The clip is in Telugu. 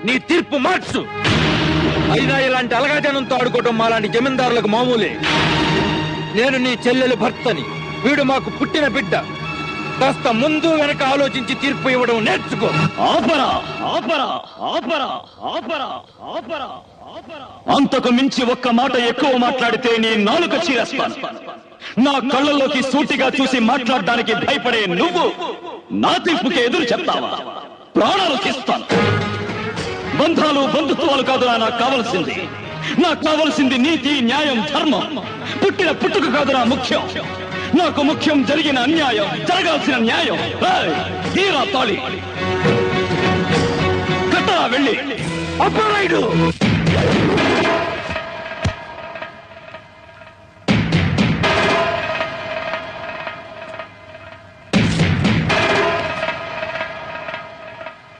నీ తీర్పు మార్చు. అయినా ఇలాంటి అలగాజనంతో ఆడుకోవటం మాలాంటి జమీందారులకు మామూలే. నేను నీ చెల్లెలు భర్తని, వీడు మాకు పుట్టిన బిడ్డ. కాస్త ముందు వెనక ఆలోచించి తీర్పు ఇవ్వడం నేర్చుకో. ఆపరా ఆపరా ఆపరా ఆపరా ఆపరా ఆపరా. అంతకు మించి ఒక్క మాట ఎక్కువ మాట్లాడితే నీ నాలుక చీరేస్తాను. నా కళ్ళల్లోకి సూటిగా చూసి మాట్లాడడానికి భయపడే నువ్వు నా తీర్పుకి ఎదురు చెప్తావా? ప్రాణాలు తీస్తాను. బంధాలు బంధుత్వాలు కాదురా నాకు కావలసింది. నాకు కావలసింది నీతి, న్యాయం, ధర్మం. పుట్టిన పుట్టుక కాదురా ముఖ్యం. నాకు ముఖ్యం జరిగిన అన్యాయం, జరగాల్సిన న్యాయం. తీరా తాళి కట్టరా వెళ్ళి. అప్పరాయుడు